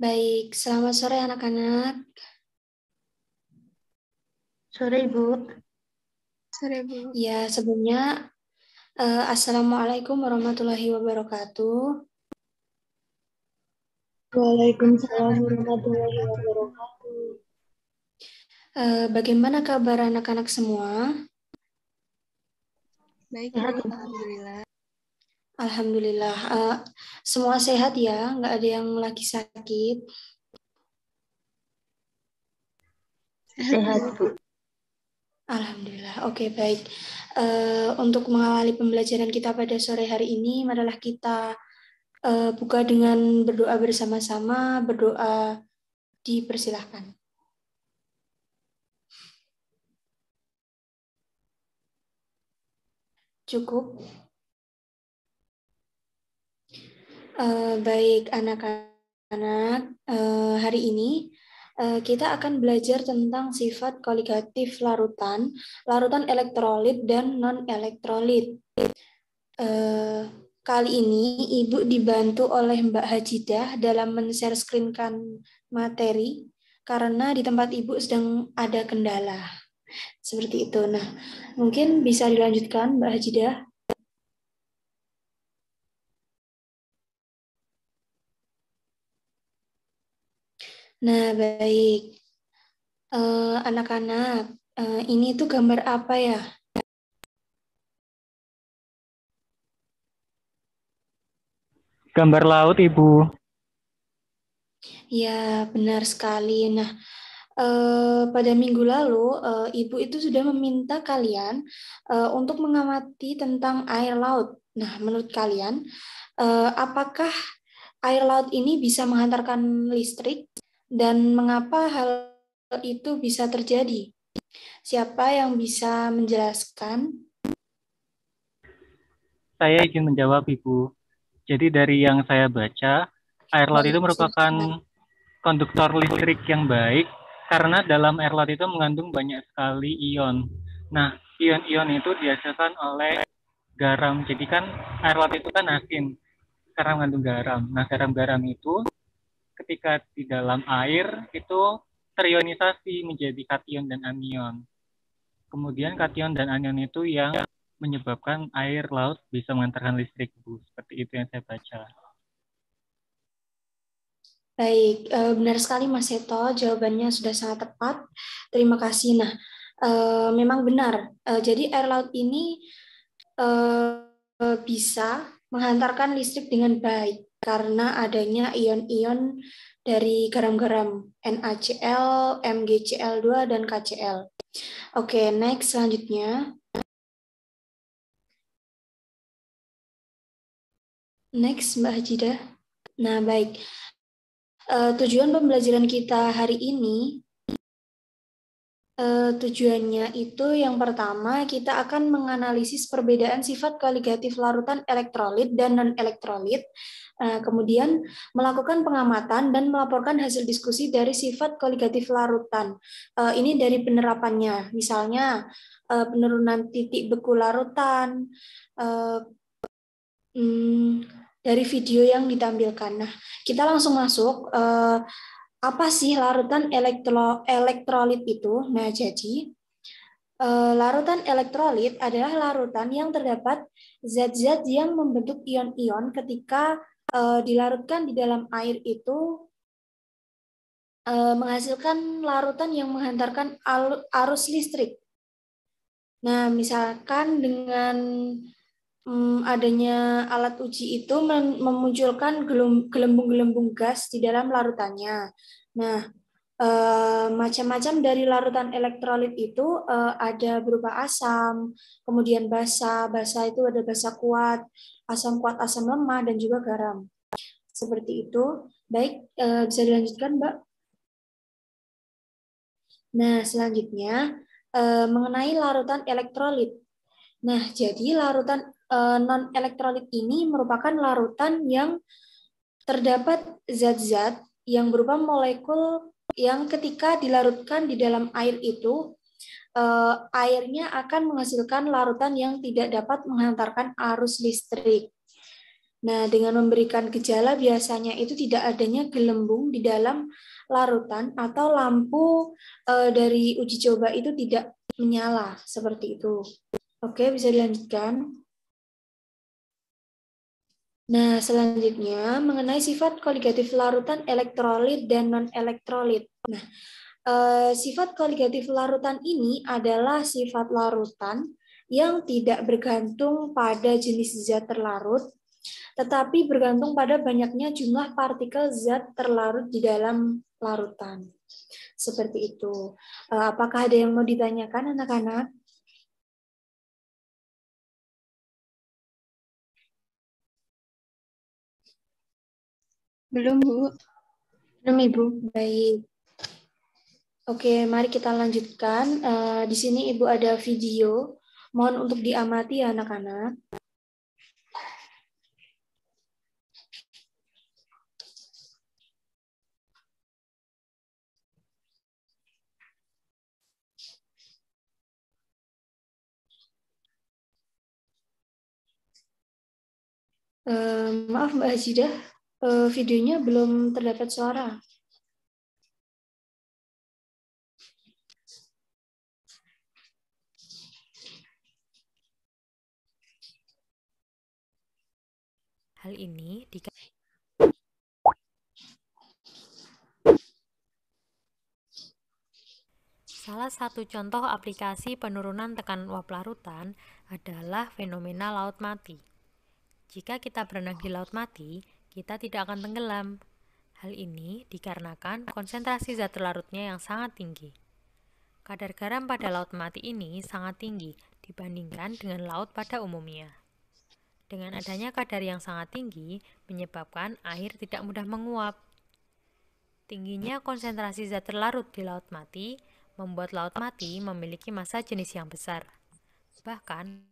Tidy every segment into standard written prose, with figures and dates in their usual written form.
Baik, selamat sore anak-anak. Sore, Ibu. Sore, Bu. Ya, sebelumnya Assalamualaikum warahmatullahi wabarakatuh. Waalaikumsalam warahmatullahi wabarakatuh. Bagaimana kabar anak-anak semua? Baik, Sehat, Bu. Bu. Alhamdulillah. Alhamdulillah, semua sehat ya, nggak ada yang lagi sakit. Sehat, Bu. Alhamdulillah, oke baik. Untuk mengawali pembelajaran kita pada sore hari ini, marilah kita buka dengan berdoa bersama-sama. Berdoa dipersilahkan. Cukup. Baik anak-anak, hari ini kita akan belajar tentang sifat koligatif larutan, larutan elektrolit dan non-elektrolit. Kali ini Ibu dibantu oleh Mbak Hajidah dalam men-share screen-kan materi karena di tempat Ibu sedang ada kendala. Seperti itu. Nah, mungkin bisa dilanjutkan Mbak Hajidah. Nah, baik. Anak-anak, ini tuh gambar apa ya? Gambar laut, Ibu. Ya, benar sekali. Nah, pada minggu lalu, Ibu itu sudah meminta kalian untuk mengamati tentang air laut. Nah, menurut kalian, apakah air laut ini bisa menghantarkan listrik dan mengapa hal itu bisa terjadi? Siapa yang bisa menjelaskan? Saya izin menjawab, Ibu. Jadi dari yang saya baca, air laut itu merupakan konduktor listrik yang baik karena dalam air laut itu mengandung banyak sekali ion. Nah, ion-ion itu dihasilkan oleh garam. Jadi kan air laut itu kan asin karena mengandung garam. Nah, garam-garam itu ketika di dalam air itu terionisasi menjadi kation dan anion. Kemudian kation dan anion itu yang menyebabkan air laut bisa mengantarkan listrik, Bu. Seperti itu yang saya baca. Baik, benar sekali Mas Seto, jawabannya sudah sangat tepat. Terima kasih. Nah, memang benar. Jadi air laut ini bisa menghantarkan listrik dengan baik karena adanya ion-ion dari garam-garam NaCl, MgCl2, dan KCl. Oke, next selanjutnya. Next, Mbak Hajidah. Nah, baik. Tujuan pembelajaran kita hari ini, tujuannya itu yang pertama, kita akan menganalisis perbedaan sifat koligatif larutan elektrolit dan non-elektrolit, kemudian melakukan pengamatan dan melaporkan hasil diskusi dari sifat koligatif larutan. Ini dari penerapannya, misalnya penurunan titik beku larutan, dari video yang ditampilkan. Nah, kita langsung masuk. Apa sih larutan elektrolit itu? Nah, jadi larutan elektrolit adalah larutan yang terdapat zat-zat yang membentuk ion-ion ketika dilarutkan di dalam air itu menghasilkan larutan yang menghantarkan arus listrik. Nah, misalkan dengan adanya alat uji itu memunculkan gelembung-gelembung gas di dalam larutannya. Nah, macam-macam dari larutan elektrolit itu ada berupa asam, kemudian basa. Basa itu ada basa kuat, asam lemah, dan juga garam. Seperti itu. Baik, bisa dilanjutkan, Mbak. Nah, selanjutnya mengenai larutan elektrolit. Nah, jadi larutan non-elektrolit ini merupakan larutan yang terdapat zat-zat yang berupa molekul yang ketika dilarutkan di dalam air itu, airnya akan menghasilkan larutan yang tidak dapat menghantarkan arus listrik. Nah, dengan memberikan gejala biasanya itu tidak adanya gelembung di dalam larutan atau lampu dari uji coba itu tidak menyala seperti itu. Oke, bisa dilanjutkan. Nah, selanjutnya mengenai sifat koligatif larutan elektrolit dan non-elektrolit. Nah, sifat koligatif larutan ini adalah sifat larutan yang tidak bergantung pada jenis zat terlarut, tetapi bergantung pada banyaknya jumlah partikel zat terlarut di dalam larutan. Seperti itu. Apakah ada yang mau ditanyakan, anak-anak? Belum, Bu. Belum, Ibu. Baik. Oke, mari kita lanjutkan. Di sini Ibu ada video. Mohon untuk diamati ya anak-anak. Maaf Mbak Hajidah, videonya belum terdapat suara. Hal ini salah satu contoh aplikasi penurunan tekanan uap larutan adalah fenomena laut mati. Jika kita berenang di laut mati, kita tidak akan tenggelam. Hal ini dikarenakan konsentrasi zat terlarutnya yang sangat tinggi. Kadar garam pada laut mati ini sangat tinggi dibandingkan dengan laut pada umumnya. Dengan adanya kadar yang sangat tinggi, menyebabkan air tidak mudah menguap. Tingginya konsentrasi zat terlarut di laut mati membuat laut mati memiliki massa jenis yang besar, bahkan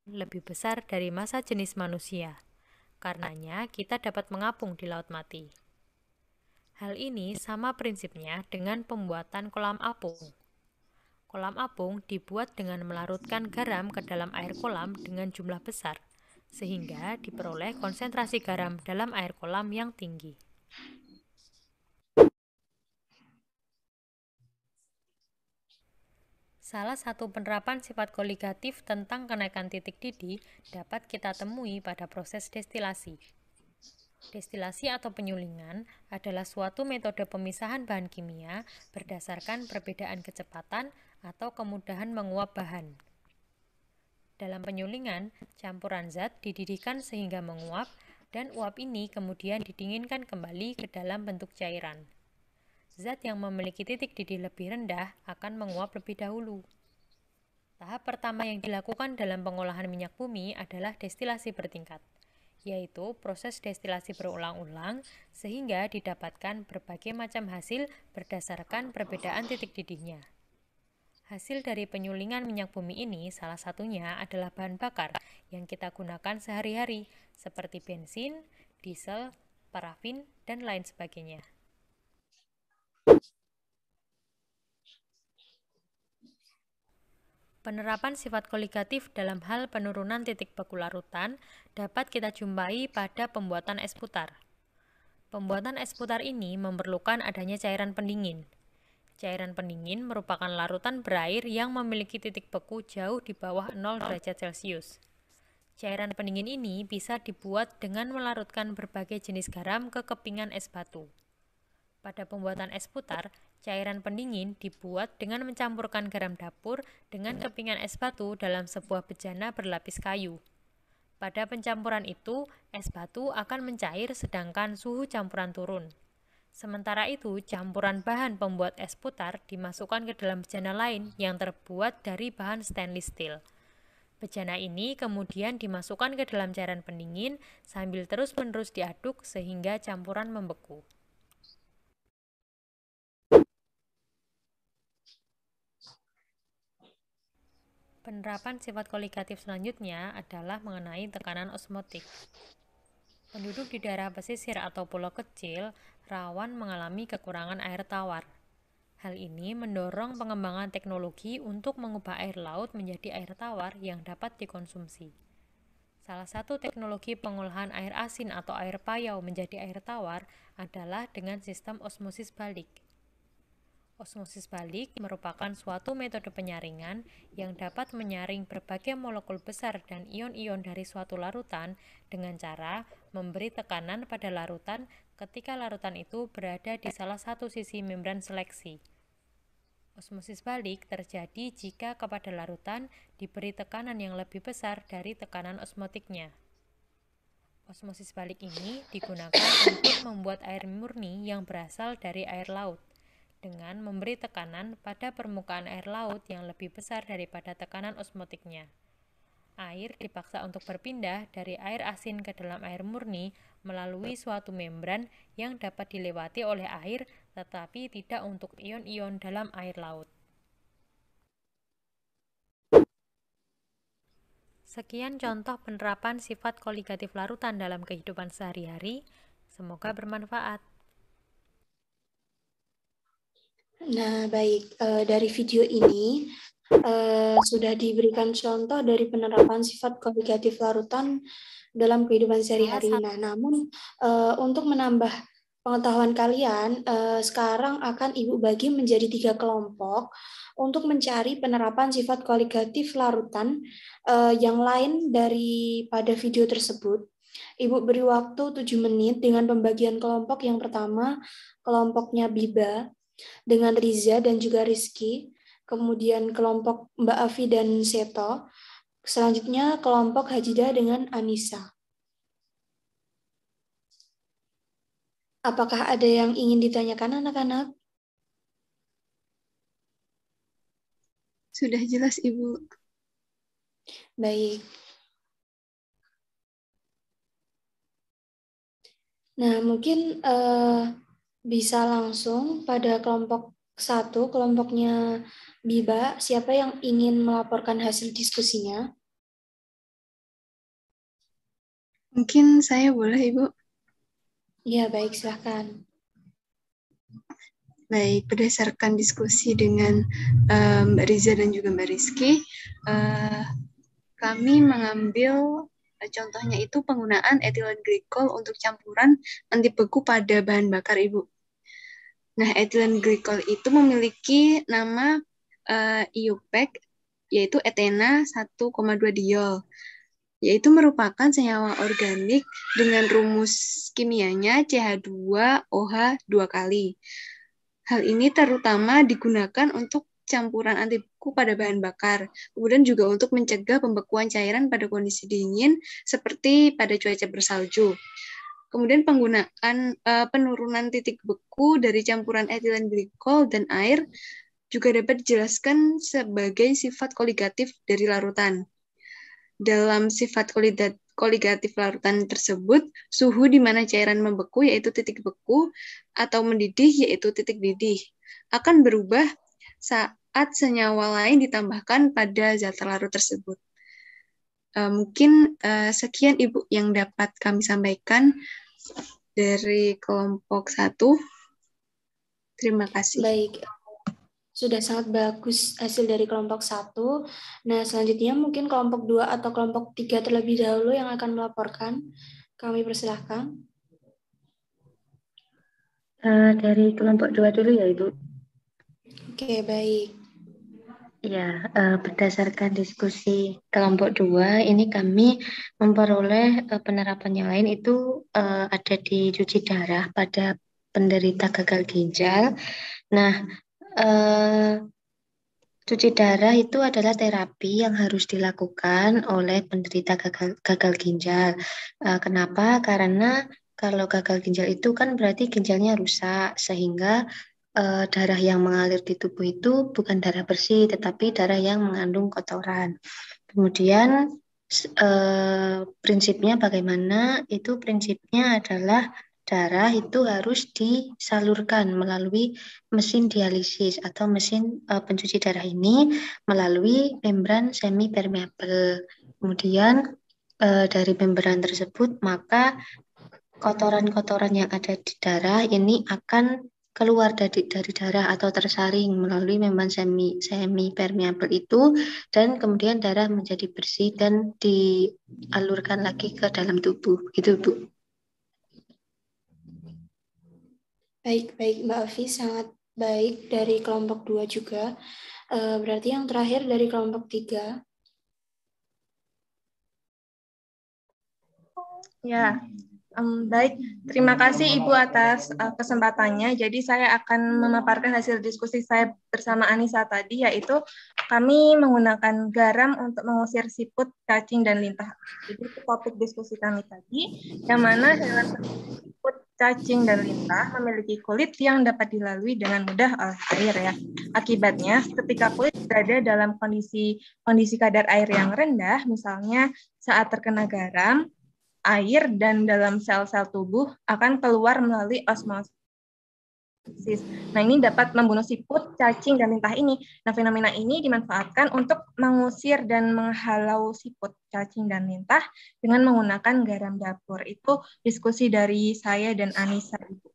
lebih besar dari massa jenis manusia. Karenanya, kita dapat mengapung di laut mati. Hal ini sama prinsipnya dengan pembuatan kolam apung. Kolam apung dibuat dengan melarutkan garam ke dalam air kolam dengan jumlah besar, sehingga diperoleh konsentrasi garam dalam air kolam yang tinggi. Salah satu penerapan sifat koligatif tentang kenaikan titik didih dapat kita temui pada proses destilasi. Destilasi atau penyulingan adalah suatu metode pemisahan bahan kimia berdasarkan perbedaan kecepatan atau kemudahan menguap bahan. Dalam penyulingan, campuran zat dididihkan sehingga menguap, dan uap ini kemudian didinginkan kembali ke dalam bentuk cairan. Zat yang memiliki titik didih lebih rendah akan menguap lebih dahulu. Tahap pertama yang dilakukan dalam pengolahan minyak bumi adalah destilasi bertingkat, yaitu proses destilasi berulang-ulang sehingga didapatkan berbagai macam hasil berdasarkan perbedaan titik didihnya. Hasil dari penyulingan minyak bumi ini salah satunya adalah bahan bakar yang kita gunakan sehari-hari seperti bensin, diesel, parafin, dan lain sebagainya. Penerapan sifat koligatif dalam hal penurunan titik beku larutan dapat kita jumpai pada pembuatan es putar. Pembuatan es putar ini memerlukan adanya cairan pendingin. Cairan pendingin merupakan larutan berair yang memiliki titik beku jauh di bawah 0 derajat Celcius. Cairan pendingin ini bisa dibuat dengan melarutkan berbagai jenis garam ke kepingan es batu. Pada pembuatan es putar, cairan pendingin dibuat dengan mencampurkan garam dapur dengan kepingan es batu dalam sebuah bejana berlapis kayu. Pada pencampuran itu, es batu akan mencair sedangkan suhu campuran turun. Sementara itu, campuran bahan pembuat es putar dimasukkan ke dalam bejana lain yang terbuat dari bahan stainless steel. Bejana ini kemudian dimasukkan ke dalam cairan pendingin sambil terus-menerus diaduk sehingga campuran membeku. Penerapan sifat koligatif selanjutnya adalah mengenai tekanan osmotik. Penduduk di daerah pesisir atau pulau kecil rawan mengalami kekurangan air tawar. Hal ini mendorong pengembangan teknologi untuk mengubah air laut menjadi air tawar yang dapat dikonsumsi. Salah satu teknologi pengolahan air asin atau air payau menjadi air tawar adalah dengan sistem osmosis balik. Osmosis balik merupakan suatu metode penyaringan yang dapat menyaring berbagai molekul besar dan ion-ion dari suatu larutan dengan cara memberi tekanan pada larutan ketika larutan itu berada di salah satu sisi membran seleksi. Osmosis balik terjadi jika kepada larutan diberi tekanan yang lebih besar dari tekanan osmotiknya. Osmosis balik ini digunakan untuk membuat air murni yang berasal dari air laut, dengan memberi tekanan pada permukaan air laut yang lebih besar daripada tekanan osmotiknya. Air dipaksa untuk berpindah dari air asin ke dalam air murni melalui suatu membran yang dapat dilewati oleh air, tetapi tidak untuk ion-ion dalam air laut. Sekian contoh penerapan sifat koligatif larutan dalam kehidupan sehari-hari. Semoga bermanfaat. Nah, baik. Dari video ini sudah diberikan contoh dari penerapan sifat koligatif larutan dalam kehidupan sehari-hari. Nah, namun untuk menambah pengetahuan kalian, sekarang akan Ibu bagi menjadi 3 kelompok untuk mencari penerapan sifat koligatif larutan yang lain daripada video tersebut. Ibu beri waktu 7 menit dengan pembagian kelompok. Yang pertama, kelompoknya Biba dengan Riza dan juga Rizky, kemudian kelompok Mbak Afi dan Seto, selanjutnya kelompok Hajidah dengan Anissa. Apakah ada yang ingin ditanyakan anak-anak? Sudah jelas, Ibu. Baik. Nah, mungkin bisa langsung pada kelompok 1, kelompoknya Biba. Siapa yang ingin melaporkan hasil diskusinya? Mungkin saya boleh, Ibu. Ya, baik, silakan. Baik, berdasarkan diskusi dengan Mbak Riza dan juga Mbak Rizky, kami mengambil contohnya itu penggunaan etilen glikol untuk campuran anti beku pada bahan bakar, Ibu. Nah, etilen glikol itu memiliki nama IUPAC, yaitu etena 1,2 diol, yaitu merupakan senyawa organik dengan rumus kimianya CH2OH 2 kali. Hal ini terutama digunakan untuk campuran anti beku pada bahan bakar, kemudian juga untuk mencegah pembekuan cairan pada kondisi dingin seperti pada cuaca bersalju. Kemudian penggunaan penurunan titik beku dari campuran etilen glikol dan air juga dapat dijelaskan sebagai sifat koligatif dari larutan. Dalam sifat koligatif larutan tersebut, suhu di mana cairan membeku yaitu titik beku atau mendidih yaitu titik didih akan berubah saat senyawa lain ditambahkan pada zat larut tersebut. Mungkin sekian Ibu yang dapat kami sampaikan dari kelompok 1. Terima kasih. Baik, sudah sangat bagus hasil dari kelompok 1. Nah, selanjutnya mungkin kelompok 2 atau kelompok 3 terlebih dahulu yang akan melaporkan. Kami persilahkan. Dari kelompok 2 dulu ya, Ibu. Oke, baik. Ya, berdasarkan diskusi kelompok 2, ini kami memperoleh penerapan yang lain itu ada di cuci darah pada penderita gagal ginjal. Nah, cuci darah itu adalah terapi yang harus dilakukan oleh penderita gagal ginjal. Kenapa? Karena kalau gagal ginjal itu kan berarti ginjalnya rusak, sehingga darah yang mengalir di tubuh itu bukan darah bersih, tetapi darah yang mengandung kotoran. Kemudian prinsipnya bagaimana? Itu prinsipnya adalah darah itu harus disalurkan melalui mesin dialisis atau mesin pencuci darah ini melalui membran semi permeabel. Kemudian dari membran tersebut maka kotoran-kotoran yang ada di darah ini akan keluar dari darah atau tersaring melalui membrana semi permeabel itu, dan kemudian darah menjadi bersih dan dialurkan lagi ke dalam tubuh. Gitu, Bu. Baik, Mbak Afi, sangat baik dari kelompok 2 juga. Berarti yang terakhir dari kelompok 3. Ya, baik. Terima kasih Ibu atas kesempatannya. Jadi saya akan memaparkan hasil diskusi saya bersama Anissa tadi, yaitu kami menggunakan garam untuk mengusir siput, cacing, dan lintah. Jadi itu topik diskusi kami tadi, yang mana hewan siput, cacing, dan lintah memiliki kulit yang dapat dilalui dengan mudah oleh air ya. Akibatnya, ketika kulit berada dalam kondisi kadar air yang rendah, misalnya saat terkena garam, air dan dalam sel-sel tubuh akan keluar melalui osmosis. Nah, ini dapat membunuh siput, cacing, dan lintah ini. Nah, fenomena ini dimanfaatkan untuk mengusir dan menghalau siput, cacing, dan lintah dengan menggunakan garam dapur. Itu diskusi dari saya dan Anissa, Ibu.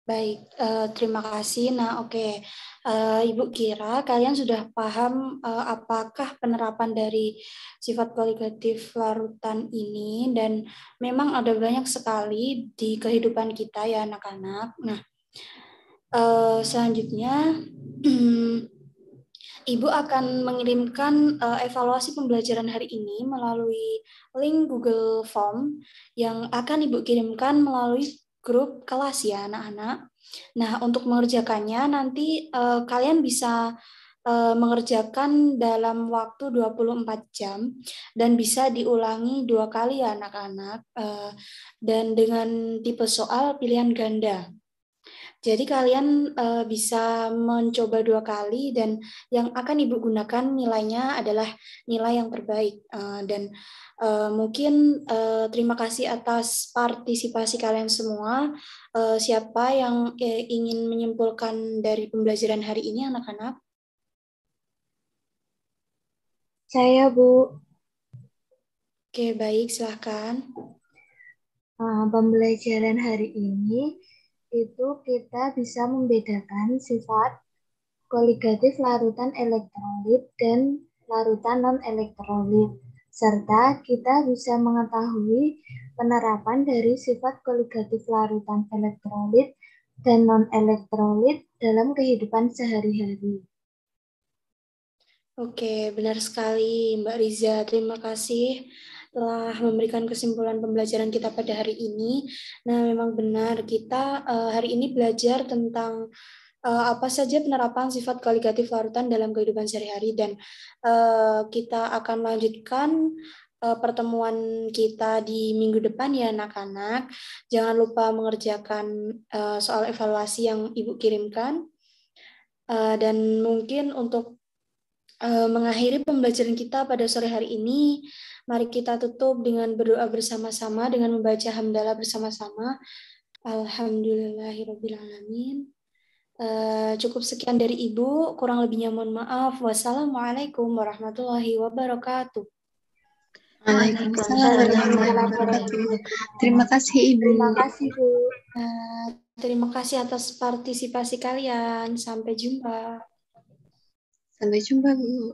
Baik, terima kasih. Nah, oke. Ibu kira kalian sudah paham apakah penerapan dari sifat kualitatif larutan ini, dan memang ada banyak sekali di kehidupan kita ya anak-anak. Nah, selanjutnya Ibu akan mengirimkan evaluasi pembelajaran hari ini melalui link Google Form yang akan Ibu kirimkan melalui grup kelas ya anak-anak. Nah, untuk mengerjakannya nanti kalian bisa mengerjakan dalam waktu 24 jam dan bisa diulangi 2 kali ya anak-anak, dan dengan tipe soal pilihan ganda. Jadi kalian bisa mencoba 2 kali dan yang akan Ibu gunakan nilainya adalah nilai yang terbaik. Dan mungkin terima kasih atas partisipasi kalian semua. Siapa yang ingin menyimpulkan dari pembelajaran hari ini anak-anak? Saya, Bu. Oke, baik, silahkan. Pembelajaran hari ini itu kita bisa membedakan sifat koligatif larutan elektrolit dan larutan non-elektrolit, serta kita bisa mengetahui penerapan dari sifat koligatif larutan elektrolit dan non-elektrolit dalam kehidupan sehari-hari. Oke, benar sekali Mbak Riza. Terima kasih telah memberikan kesimpulan pembelajaran kita pada hari ini. Nah, memang benar kita hari ini belajar tentang apa saja penerapan sifat kualitatif larutan dalam kehidupan sehari-hari, dan kita akan melanjutkan pertemuan kita di minggu depan ya anak-anak. Jangan lupa mengerjakan soal evaluasi yang Ibu kirimkan. Dan mungkin untuk mengakhiri pembelajaran kita pada sore hari ini, mari kita tutup dengan berdoa bersama-sama dengan membaca hamdalah bersama-sama. Alhamdulillahirrabbilalamin. Cukup sekian dari Ibu, kurang lebihnya mohon maaf. Wassalamualaikum warahmatullahi wabarakatuh. Waalaikumsalam warahmatullahi wabarakatuh. Terima kasih Ibu. Terima kasih, Bu. Terima kasih atas partisipasi kalian. Sampai jumpa. Sampai jumpa Bu.